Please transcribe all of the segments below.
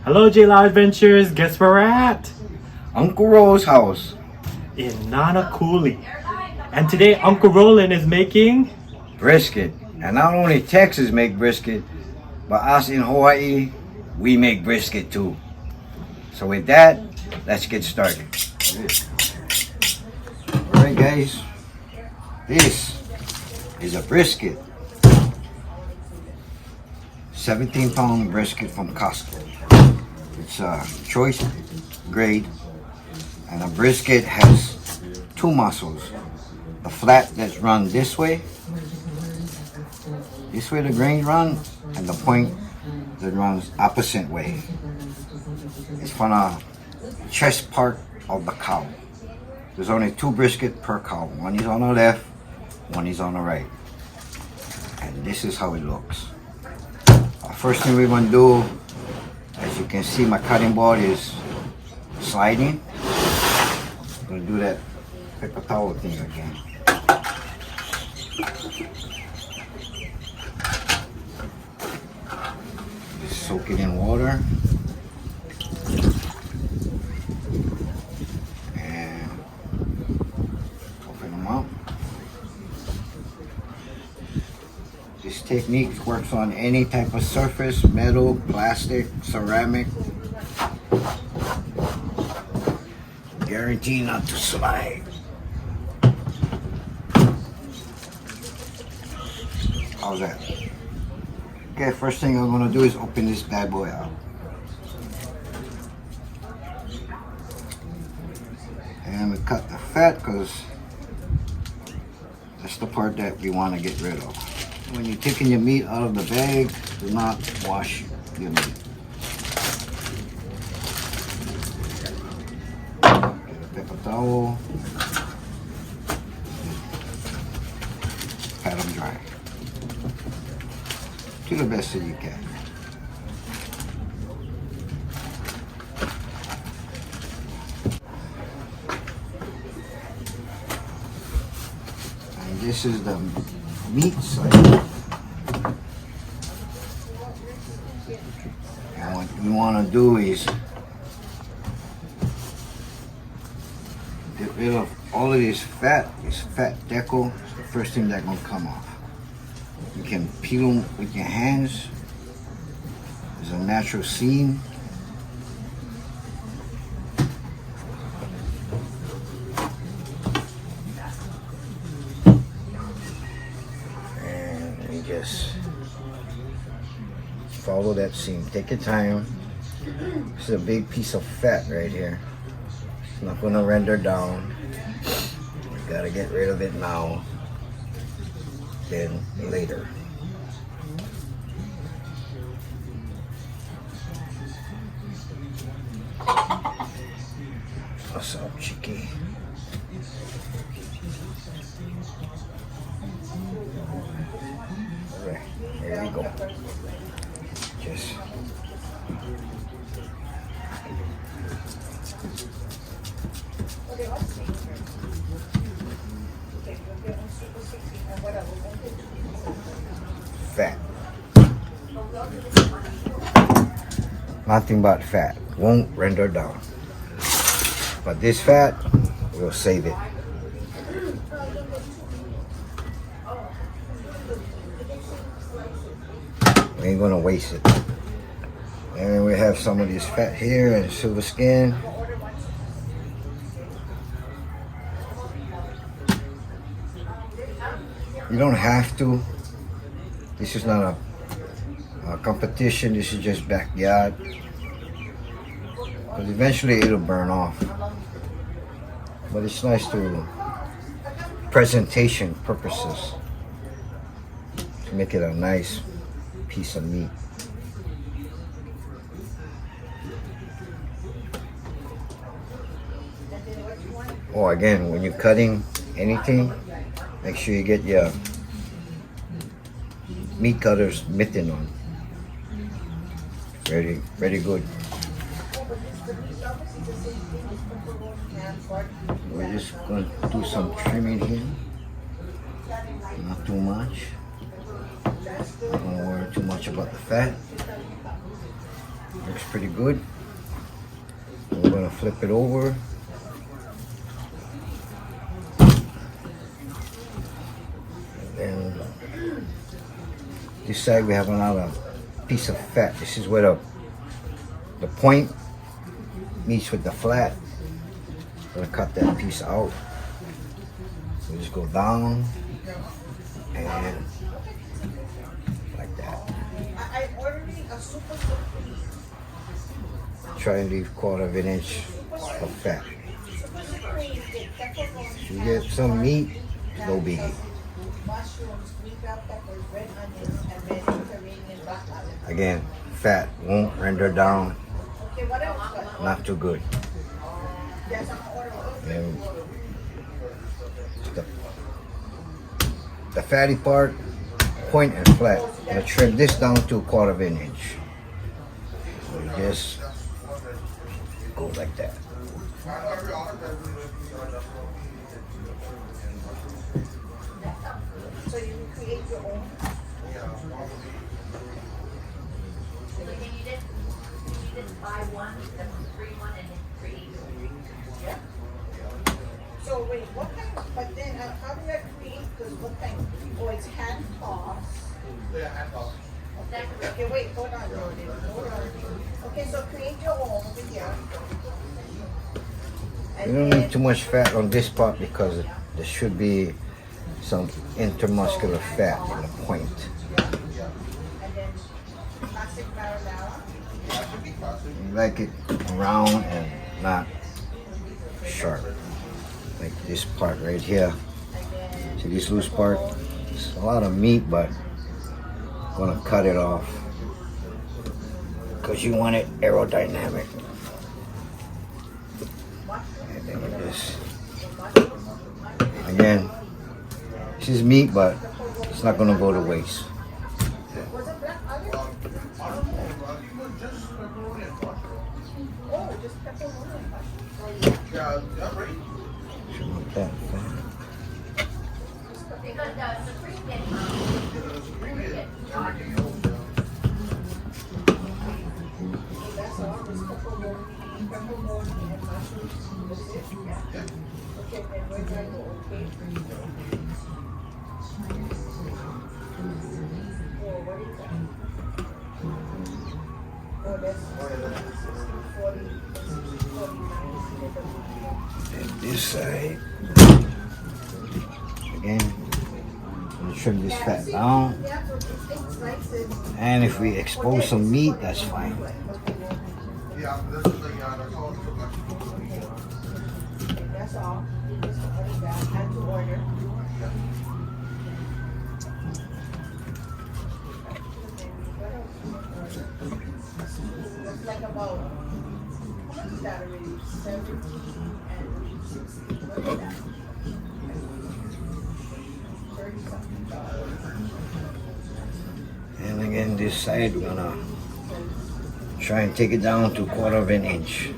Hello J-Law Adventures, guess where we're at? Uncle Row's house. In Nanakuli. And today Uncle Rowland is making Brisket. And not only Texas make brisket, but us in Hawaii, we make brisket too. So with that, let's get started. Alright guys, this is a brisket. 17-pound brisket from Costco. It's a choice grade, and a brisket has two muscles. The flat that's run this way the grains run, and the point that runs opposite way. It's from the chest part of the cow. There's only two brisket per cow. One is on the left, one is on the right. And this is how it looks. First thing we're going to do, as you can see, my cutting board is sliding. I'm going to do that paper towel thing again. Just soak it in water. And open them up. This technique works on any type of surface, metal, plastic, ceramic. Guarantee not to slide. How's that? Okay, first thing I'm gonna do is open this bad boy out. And we cut the fat because that's the part that we want to get rid of. When you're taking your meat out of the bag, do not wash your meat. Get a paper towel. Pat them dry. Do the best that you can. And this is the meat side. And what we want to do is get rid of all of this fat deco. It's the first thing that's going to come off. You can peel them with your hands. There's a natural seam. Just follow that seam. Take your time. This is a big piece of fat right here. It's not going to render down. You got to get rid of it now, then later. What's up, Chicky? Alright, here we go. Just fat. Nothing but fat. Won't render down. But this fat, we'll save it. We ain't gonna waste it. And we have some of this fat here and silver skin. You don't have to. This is not a competition. This is just backyard. Because eventually it'll burn off. But it's nice to presentation purposes to make it a nice piece of meat. Oh, again, when you're cutting anything, make sure you get your meat cutter's mitten on. Very good. We're just going to do some trimming here. Not too much. Not going to worry too much about the fat. Looks pretty good. We're gonna flip it over. And this side we have another piece of fat. This is where the point meets with the flat. I'm gonna cut that piece out. We just go down and like that. Try and leave 1/4 of an inch of fat. If you get some meat, no biggie. Again, fat won't render down. Not too good. And the fatty part, point and flat. I'm gonna trim this down to 1/4 of an inch. So you just go like that. So you create your own. You just buy one, then free one, and then create your own. Yeah. So wait, what kind? But then how do I create? Because what kind? Oh, it's hand toss. Yeah, hand toss. Okay, wait, hold on. Hold on. Okay, so create your own over here. You don't need too much fat on this part because there should be some intermuscular fat in the point. And then classic marinara. You like it round and not sharp. Like this part right here. See this loose part? It's a lot of meat, but I'm gonna cut it off because you want it aerodynamic. And then you just, again, this is meat, but it's not gonna go to waste. Trim up that fat. And this side, again, I'm gonna trim this fat down. And if we expose some meat, that's fine. Yeah, this is the That's all. You just order that. Add to order. It's like about, how much is that already? 17 and 60. What is that? 30 something dollars. And again, this side, we're gonna try and take it down to 1/4 of an inch.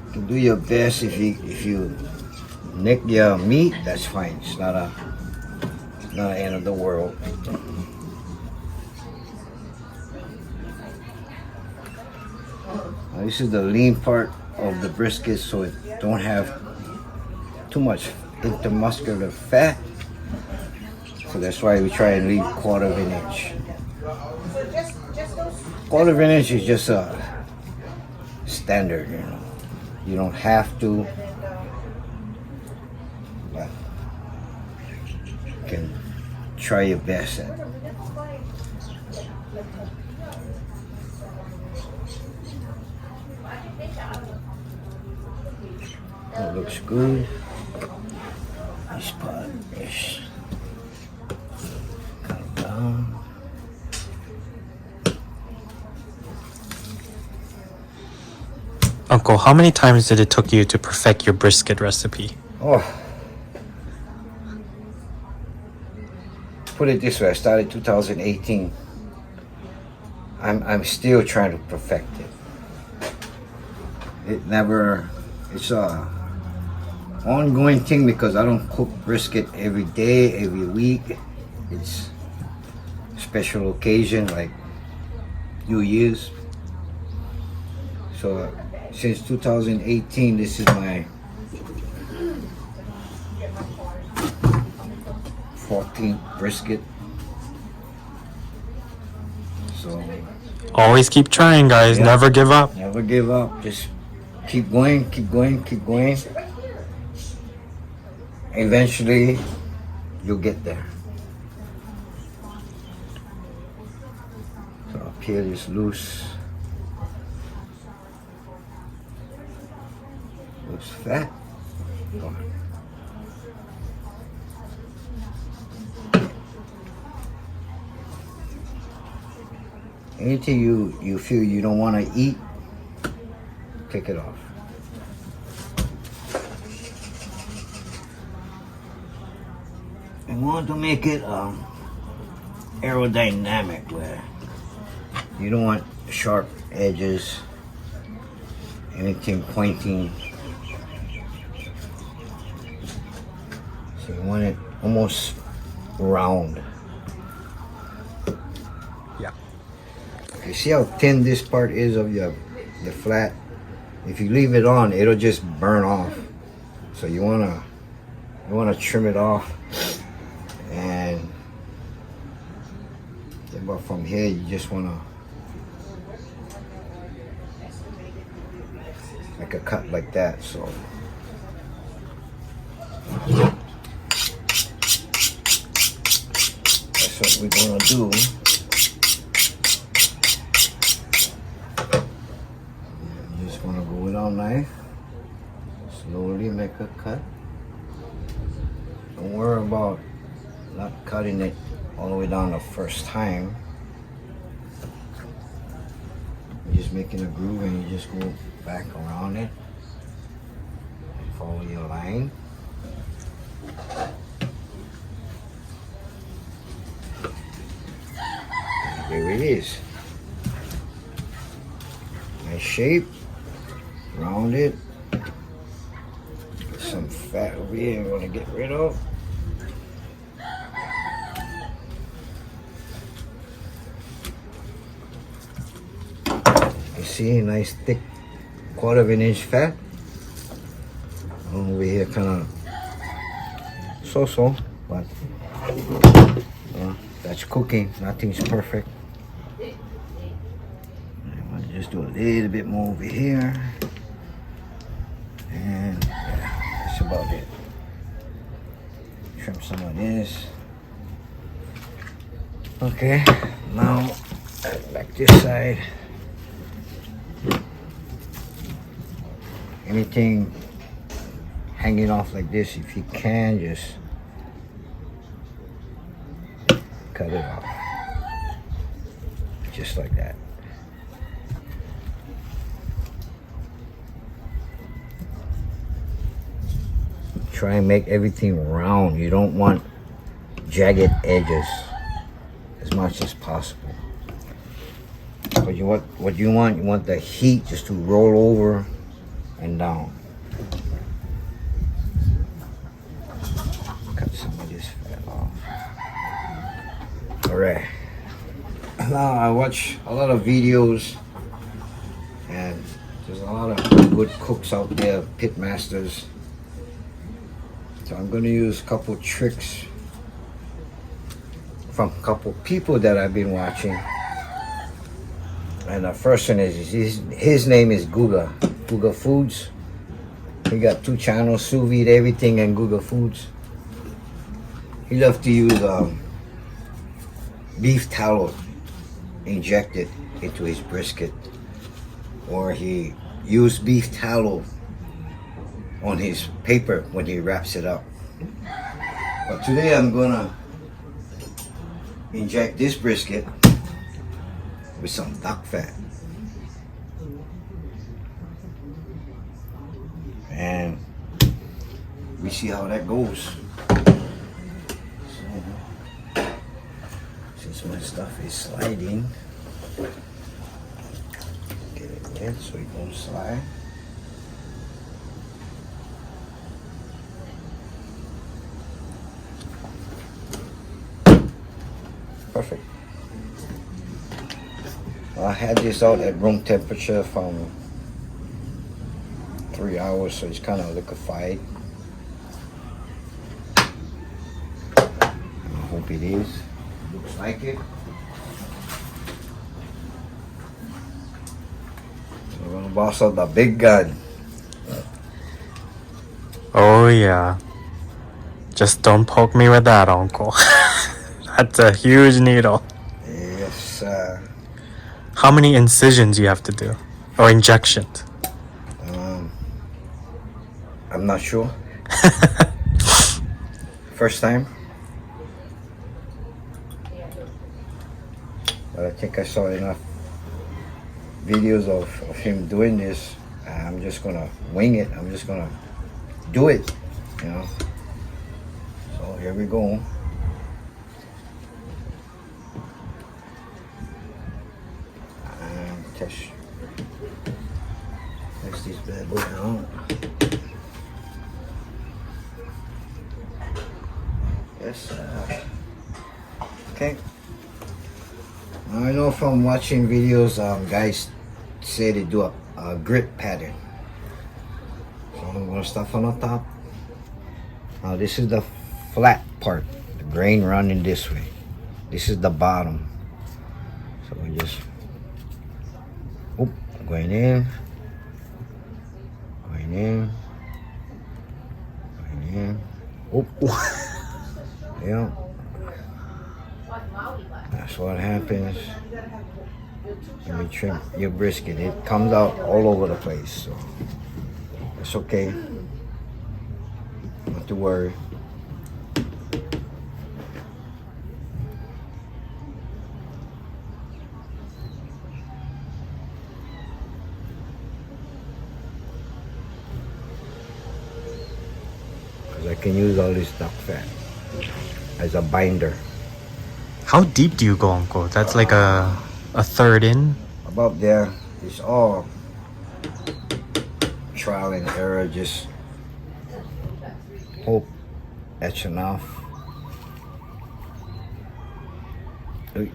You can do your best. If you nick your meat, that's fine. It's not the end of the world. Now, this is the lean part of the brisket, so it don't have too much intermuscular fat. So that's why we try and leave 1/4 of an inch. So just those. 1/4 of an inch is just a standard, you know. You don't have to, but you can try your best at it. That looks good. This part is cut down. Uncle, how many times did it took you to perfect your brisket recipe? Oh, put it this way, I started 2018. I'm still trying to perfect it. It's a ongoing thing because I don't cook brisket every day, every week. It's special occasion like few years. So since 2018, this is my 14th brisket. So Always keep trying, guys. Yeah. Never give up. never give up. Just keep going, keep going, keep going. Eventually, you'll get there. So up here is loose. Looks fat. Go on. Anything you feel you don't want to eat, take it off. I want to make it aerodynamic where you don't want sharp edges, anything pointing. So you want it almost round. Yeah. You see how thin this part is of the flat? If you leave it on, it'll just burn off. So you wanna trim it off, and about from here you just wanna make a cut like that. So that's what we're gonna do. You just wanna go with our knife, slowly make a cut. Don't worry about not cutting it all the way down the first time. You're just making a groove and you just go back around it. Follow your line. There it is. Nice shape. Round it. There's some fat over here I'm gonna get rid of. You see, nice thick 1/4 of an inch fat. Over here kind of so-so, but that's cooking. Nothing's perfect. I'm gonna just do a little bit more over here. And yeah, that's about it. Trim some of this. Okay, now back this side. Anything hanging off like this, if you can, just cut it off. Just like that. Try and make everything round. You don't want jagged edges as much as possible. But you want the heat just to roll over and down. Cut some of this fat off. Alright. Now I watch a lot of videos, and there's a lot of good cooks out there, pit masters. So I'm going to use a couple tricks from a couple people that I've been watching. And the first one is his name is Guga Foods. He got 2 channels, sous vide everything, and Guga Foods. He loves to use beef tallow injected into his brisket, or he used beef tallow on his paper when he wraps it up. But today I'm gonna inject this brisket with some duck fat. And we see how that goes. So, since my stuff is sliding, get it wet so it won't slide. Perfect. Well, had this out at room temperature from 3 hours, so it's kind of liquefied. I hope it is. Looks like it. We're gonna boss out the big gun. Oh yeah. Just don't poke me with that, Uncle. That's a huge needle. Yes, How many incisions you have to do? Or injections? I'm not sure. First time. But I think I saw enough videos of him doing this. I'm just gonna wing it. I'm just gonna do it, you know. So here we go. And test this bad boy out. Yes. Okay. I know from watching videos, guys say they do a grit pattern. So I'm gonna start from the top. Now this is the flat part, the grain running this way. This is the bottom. So we just, oop, going in, going in, going in. Oop. Yeah. That's what happens when you trim your brisket. It comes out all over the place, so it's okay. Not to worry. Because I can use all this duck fat as a binder. How deep do you go, Uncle? That's like a third in? About there, it's all trial and error. Just hope that's enough. Oy.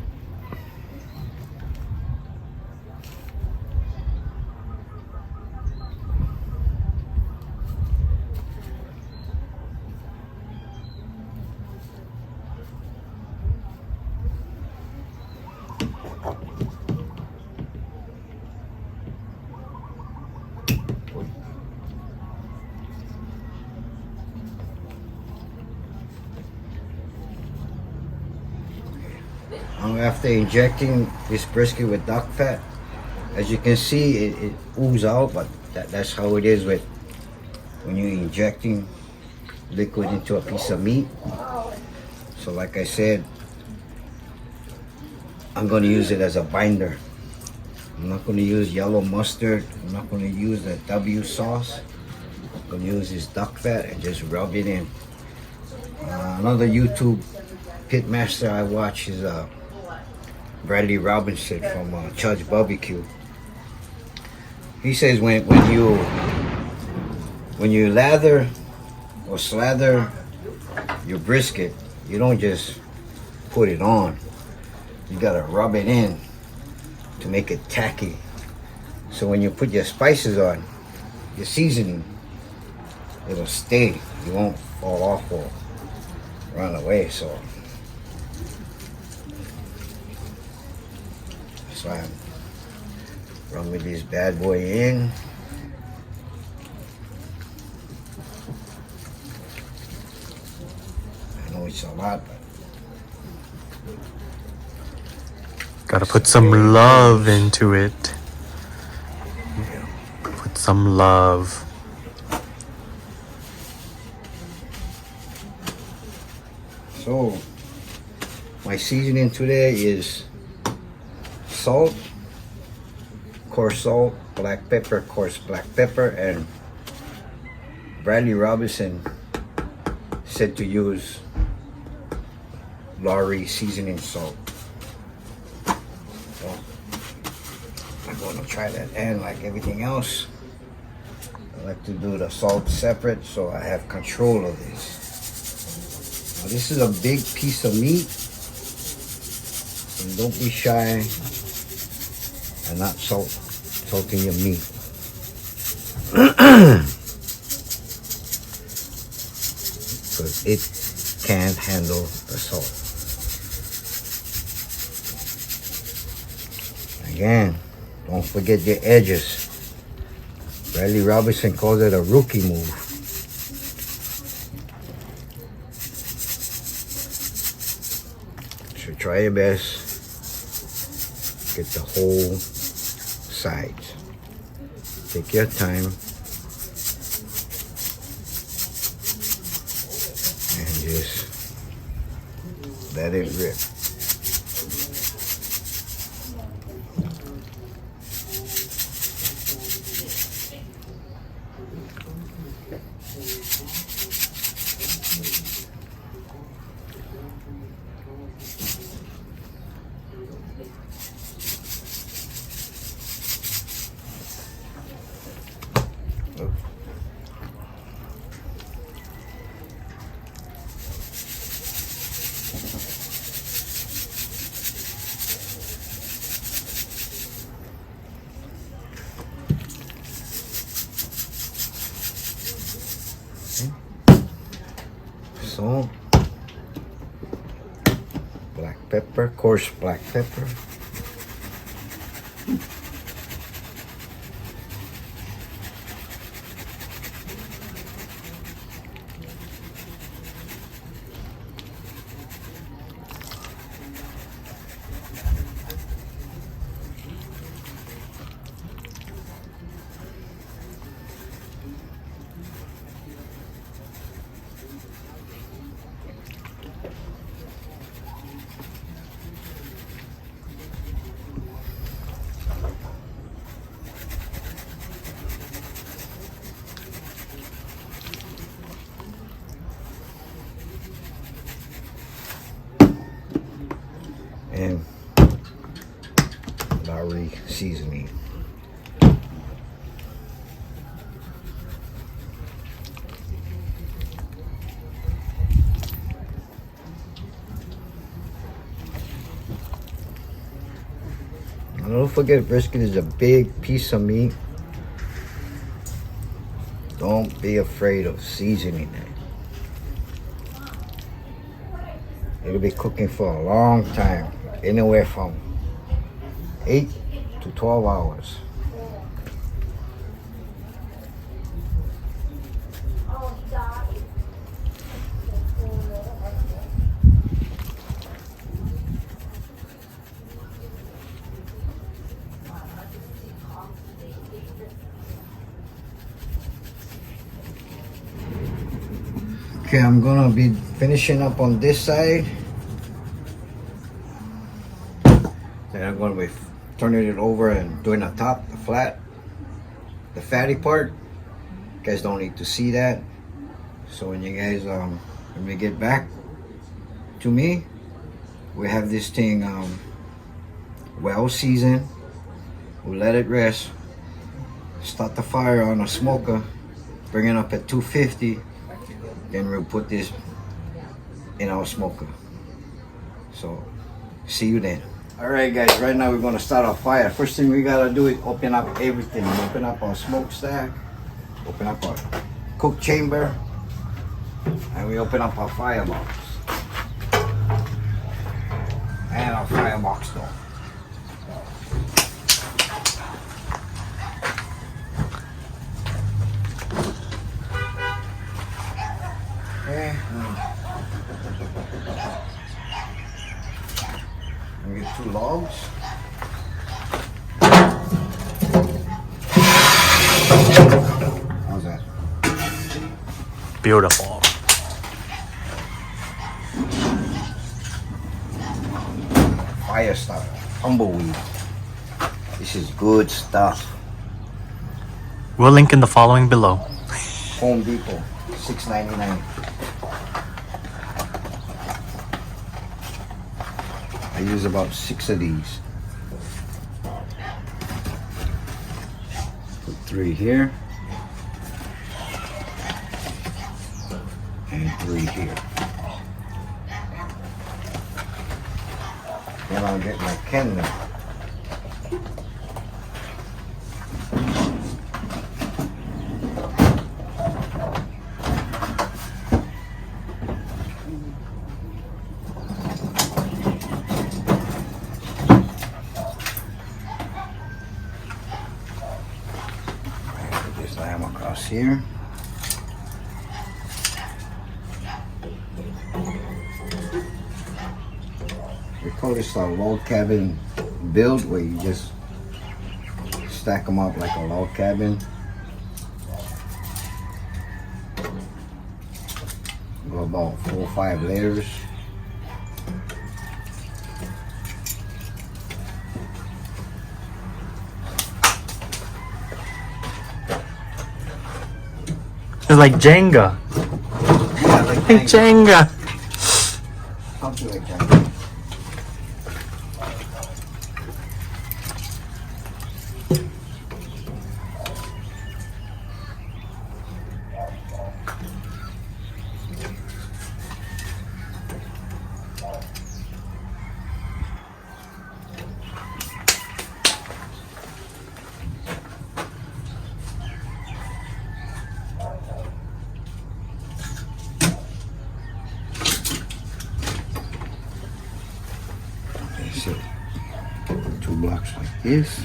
After injecting this brisket with duck fat, as you can see, it oozes out, but that's how it is with when you're injecting liquid into a piece of meat. So like I said, I'm going to use it as a binder. I'm not going to use yellow mustard. I'm not going to use the W sauce. I'm going to use this duck fat and just rub it in. Another YouTube pitmaster I watch is Bradley Robinson from Chudge Barbecue. He says when you lather or slather your brisket, you don't just put it on. You gotta rub it in to make it tacky. So when you put your spices on, your seasoning, it'll stay. You won't fall off or run away. So that's why I'm rubbing this bad boy in. I know it's a lot, but gotta put some love into it. Put some love. so my seasoning today is salt, coarse salt, black pepper, coarse black pepper, and Bradley Robinson said to use Lowry seasoning salt. So I'm going to try that, and like everything else, I like to do the salt separate so I have control of this. Now, this is a big piece of meat, and don't be shy and not salting your meat. Because it can't handle the salt. Again, don't forget your edges. Riley Robinson calls it a rookie move. So try your best. Get the whole sides. Take your time. And just let it rip. Salt, black pepper, coarse black pepper. And Lowry seasoning. And don't forget, brisket is a big piece of meat. Don't be afraid of seasoning it. It'll be cooking for a long time, anywhere from 8 to 12 hours. Okay, I'm gonna be finishing up on this side. Then I'm gonna be turning it over and doing the top, the flat, the fatty part. You guys don't need to see that. So when you guys when we get back to me, we have this thing well seasoned. We'll let it rest. Start the fire on a smoker, bring it up at 250. Then we'll put this in our smoker. So, see you then. Alright guys, right now we're gonna start our fire. First thing we gotta do is open up everything. Open up our smokestack, open up our cook chamber, and we open up our firebox. And our firebox door. Okay. We get 2 logs. How's that? Beautiful. Fire starter, tumbleweed. This is good stuff. We'll link in the following below. Home Depot, $6.99. I use about 6 of these. Put 3 here. And 3 here. Then I'll get my Kenner. Slam across here. We call this a log cabin build, where you just stack them up like a log cabin. Go about 4 or 5 layers. It's like Jenga. Yeah, like Like Jenga. something like that. So, 2 blocks like this.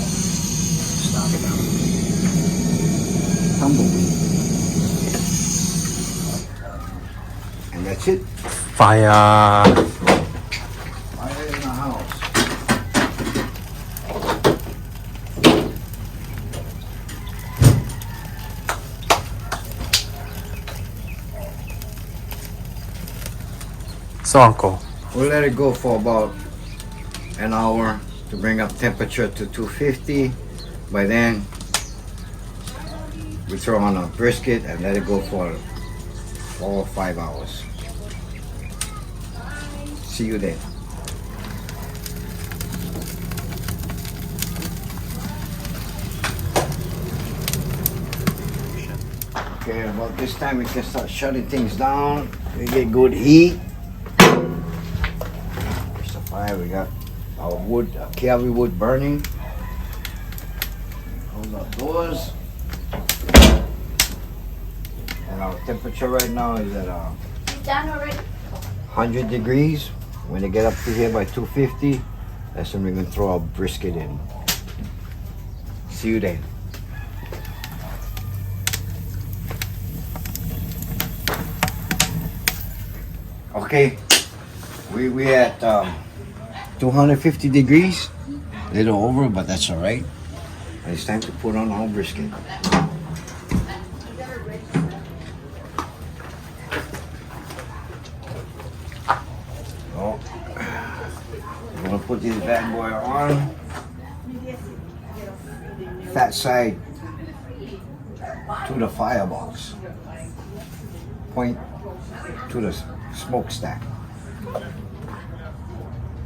Stop it out. Tumbleweed. And that's it. Fire. Fire in the house. So, Uncle, We'll let it go for about an hour to bring up temperature to 250. By then, we throw on a brisket and let it go for 4 or 5 hours. See you then. Okay, about this time we can start shutting things down. We get good heat. There's the fire. We got our wood, Kiawe wood burning. Close our doors. And our temperature right now is at Done already? 100 degrees. When they get up to here by 250, that's when we're gonna throw our brisket in. See you then. Okay, we at 250 degrees, a little over, but that's all right. And it's time to put on our brisket. Oh, we're gonna put this bad boy on. Fat side to the firebox. Point to the smokestack.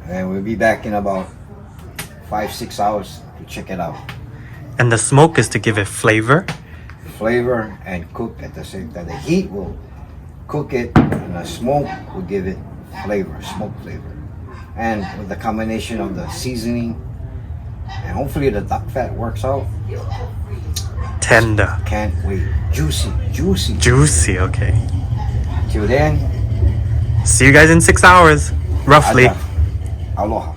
And we'll be back in about 5-6 hours to check it out. and the smoke is to give it flavor. Flavor and cook at the same time. The heat will cook it, and the smoke will give it flavor, smoke flavor. And with the combination of the seasoning, and hopefully the duck fat works out. Tender. Can't wait. Juicy, juicy. Juicy, okay. Till then, See you guys in 6 hours, roughly. aloha.